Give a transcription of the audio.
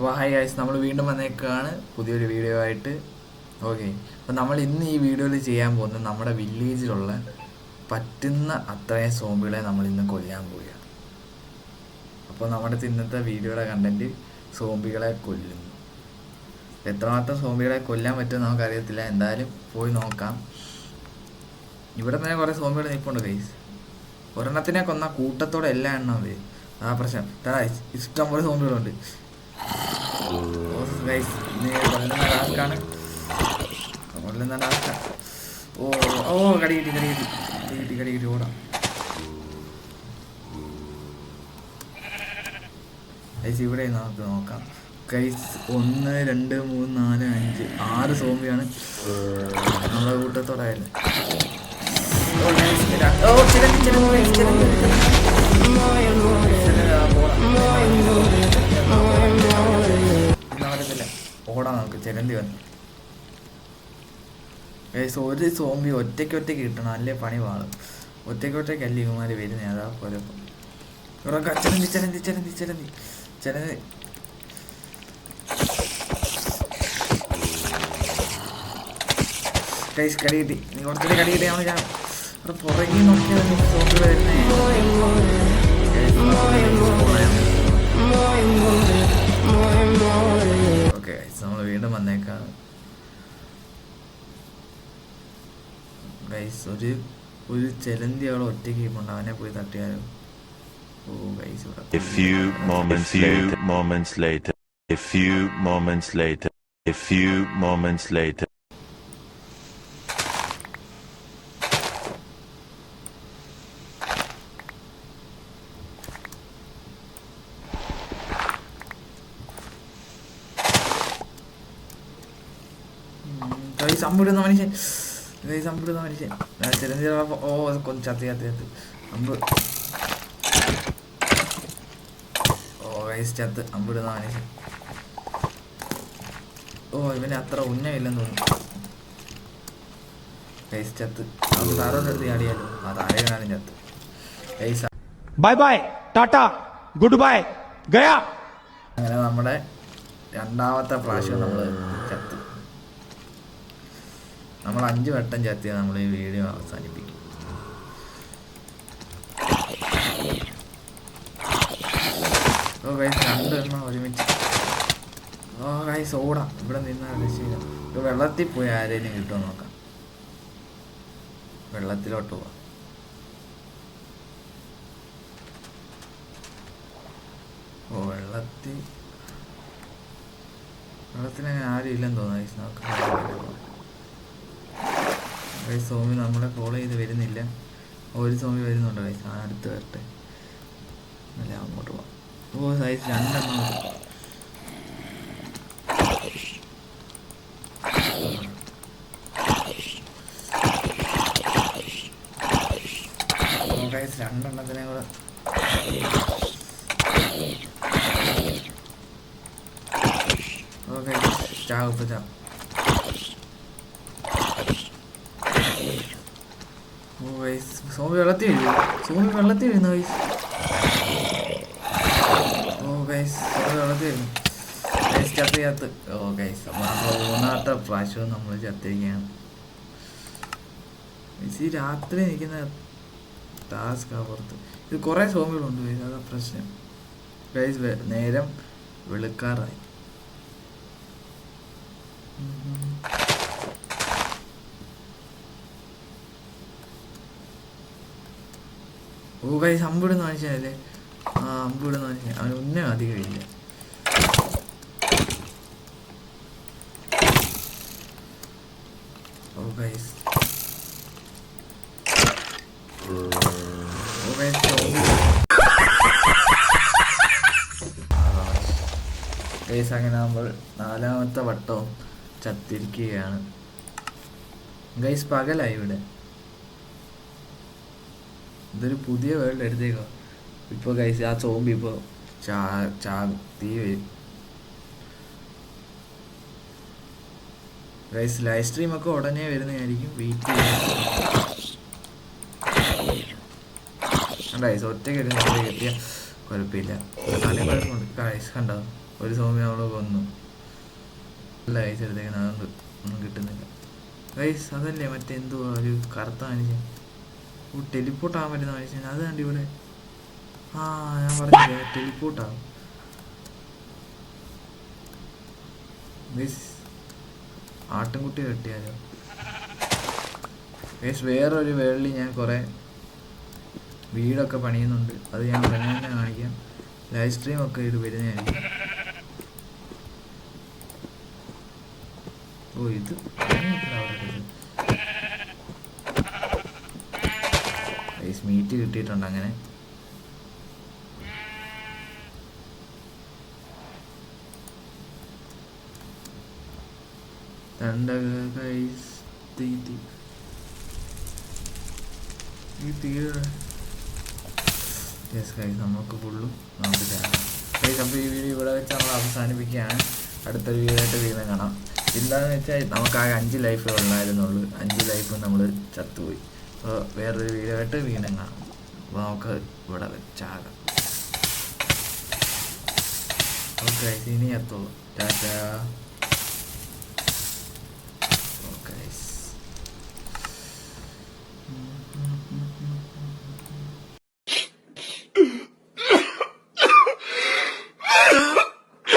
അപ്പോൾ hi guys, നമ്മൾ വീണ്ടും വന്നേക്കാണ് പുതിയൊരു വീഡിയോ ആയിട്ട്. ഓക്കെ, അപ്പോൾ നമ്മൾ ഇന്ന് ഈ വീഡിയോയിൽ ചെയ്യാൻ പോകുന്നത് നമ്മുടെ വില്ലേജിലുള്ള പറ്റുന്ന അത്രയും സോംബികളെ നമ്മൾ ഇന്ന് കൊല്ലാൻ പോവുകയാണ്. അപ്പോൾ നമ്മുടെ ഇന്നത്തെ വീഡിയോയുടെ കണ്ടന്റ് സോംബികളെ കൊല്ലുന്നു. എത്രമാത്രം സോംബികളെ കൊല്ലാൻ പറ്റുമെന്ന് നമുക്കറിയത്തില്ല, എന്തായാലും പോയി നോക്കാം. ഇവിടെ തന്നെ കുറേ സോംബികൾ നിൽപ്പുണ്ട് ഗൈസ്. ഒരെണ്ണത്തിനെ കൊന്ന കൂട്ടത്തോടെ എല്ലാ എണ്ണം വരും. ആ പ്രശ്നം ഇഷ്ടം പോലെ സോംബികളുണ്ട്. കടി കിട്ടി ഓടാം. ഇവിടെ നമുക്ക് നോക്കാം ഗൈസ്. 1 2 3 4 5 6 സോംബിയാണ് നമ്മുടെ കൂട്ടത്തോടായിരുന്നു. ഓടാൻ നമുക്ക് ചിലന്തി വന്നു ഗൈസ്. ഒരു സോംബി ഒറ്റയ്ക്ക് കിട്ടണം, അല്ലേ പണി പാളും. ഒറ്റയ്ക്കല്ല ഇവന്മാര് വരുന്നത്, അതാ പോലെ. ചിലന്തി ഗൈസ് കടി കിട്ടി. നീ കുറച്ചുകൂടി കടി കിട്ടിയാണ്. ഞാൻ ഇവിടെ പുറകെ നോക്കിയാൽ സോംബി വരുന്നേ. ഓക്കെ നമ്മൾ വീണ്ടും വന്നേക്കാം ഗൈസ്. ഒരു ചിലന്തി അവളെ ഒറ്റയ്ക്ക് ഇരിപ്പുണ്ട്, അവനെ പോയി തട്ടിയാലോ? ഓ ഗൈസ്, ഇവിടെ A few moments later. അമ്പിടുന്ന മനുഷ്യൻ ചിലന്തി. ഓ ചത്തി അമ്പ്. ഓ ഗൈസ് ചത്ത് അമ്പിടുന്ന മനുഷ്യൻ. ഓ ഇവന് അത്ര ഉന്നമില്ലെന്ന് തോന്നുന്നു. ഗൈസ് ചത്ത്. അത് താരോട്ടെടുത്ത് ചാടിയാലോ? ആ താഴെ കാണും ചത്ത്. Guys bye bye tata goodbye ഗയാ. അങ്ങനെ നമ്മുടെ രണ്ടാമത്തെ പ്രാവശ്യം നമ്മൾ ചത്ത്. നമ്മൾ 5 വട്ടം ചത്തിയാൽ നമ്മൾ ഈ വീഡിയോ അവസാനിപ്പിക്കും. ഓ ഗൈസ് 2 എണ്ണം ഒരുമിച്ച്. ഓ ഗൈസ് ഓടാം. ഇവിടെ നിന്നാൽ രക്ഷയില്ല. ഇപ്പോൾ വെള്ളത്തിൽ പോയി ആരെങ്കിലും കിട്ടുമോ നോക്കാം. വെള്ളത്തിലോട്ട് പോവാം. ഓ വെള്ളത്തിനങ്ങനെ ആരും ഇല്ലെന്ന് തോന്നുന്നു ഗൈസ്. നോക്കാം. സോമി നമ്മളെ ഫോളോ ചെയ്ത് വരുന്നില്ല. ഒരു സോമി വരുന്നുണ്ട് ഗൈസ്. അടുത്ത് വരട്ടെ, അല്ല അങ്ങോട്ട് പോവാം. ഓ സൈസ് 2 എണ്ണം. ഓ ഗൈസ് 2 എണ്ണത്തിനെ കൂടെ. ഓക്കെ ചാവും. സോമി വെള്ളത്തിൽ വീഴുന്നു ഗൈസ്. ഓ ഗൈസ് സോമി വെള്ളത്തിൽ വീഴുന്നു ഗൈസ്. ചത്ത്. ഓ ഗൈസ് അപ്പോൾ 3ാമത്തെ പ്രാവശ്യവും നമ്മൾ ചത്തിരിക്കുകയാണ്. ഈ രാത്രി നിൽക്കുന്ന ടാസ്ക് പുറത്ത്. ഇത് കുറേ സോമികളുണ്ട് ഗൈസ്, അതാ പ്രശ്നം ഗൈസ്. നേരം വെളുക്കാറായി. ഓ ഗൈസ് അമ്പിടുന്ന മനുഷ്യനല്ലേ? ആ അമ്പിടുന്ന മനുഷ്യൻ. അവന് ഉന്നം അധികം ഇല്ല. ഓ ഗൈസ് ഗൈസ് അങ്ങനെ നമ്മൾ 4ാമത്തെ വട്ടവും ചത്തിരിക്കുകയാണ് ഗൈസ്. പകലായി ഇവിടെ. ഇതൊരു പുതിയ വേൾഡ് എടുത്തേക്കോ. ഇപ്പോൾ ഗൈസ് ആ സോംബി ഇപ്പോൾ തീ വരും ഗൈസ്. ലൈവ് സ്ട്രീമൊക്കെ ഉടനെ വരുന്നതായിരിക്കും, വെയിറ്റ് ചെയ്യാം ഗൈസ്. ഒറ്റയ്ക്ക് കിട്ടിയാൽ കുഴപ്പമില്ല. നല്ല കുഴപ്പമുണ്ട് ഗൈസ്. കണ്ടോ ഒരു സോംബി നമ്മൾ കൊന്നു. അല്ല ഗൈസ് എടുത്തേക്കുന്നത്, അതുകൊണ്ട് ഒന്നും കിട്ടുന്നില്ല ഗൈസ്. അതല്ലേ മറ്റേ എന്തുവാ ഒരു കറുത്ത മനുഷ്യൻ, ടെലിപ്പോർട്ട് ആകാൻ പറ്റുന്ന മനുഷ്യൻ, അത് കണ്ട് ഇവിടെ. ആ ഞാൻ പറഞ്ഞില്ലേ ടെലിപ്പോർട്ടാകും ഗൈസ്. ആട്ടിൻകുട്ടി കെട്ടിയാലോ ഗൈസ്. വേറൊരു വേൾഡിൽ ഞാൻ കുറേ വീടൊക്കെ പണിയുന്നുണ്ട്, അത് ഞാൻ ഉടനെ തന്നെ കാണിക്കാം. ലൈവ് സ്ട്രീം ഒക്കെ ഇത് വരുന്നതായിരിക്കും. ഓ ഇത് ഗൈസ് മീറ്റ് കിട്ടിയിട്ടുണ്ട്. അങ്ങനെ ഗൈസ് യെസ് ഗൈസ് നമുക്ക് ഫുള്ളും നമുക്ക് തരാം ഗൈസ്. അപ്പോൾ ഈ വീഡിയോ ഇവിടെ വെച്ച് നമ്മൾ അവസാനിപ്പിക്കുകയാണ്. അടുത്തൊരു വീഡിയോ ആയിട്ട് വീണ്ടും കാണാം. എന്താണെന്ന് വെച്ചാൽ നമുക്ക് ആ 5 ലൈഫേ ഉള്ളായിരുന്നുള്ളൂ, 5 ലൈഫ് നമ്മൾ ചത്തുപോയി. അപ്പോൾ വേറൊരു വീഡിയോ ആയിട്ട് വീണ്ടും കാണാം. അപ്പോൾ നമുക്ക് ഇവിടെ വെച്ചാകാം. ഓക്കെ ഇനി എത്തുള്ളൂ. ടാറ്റാ.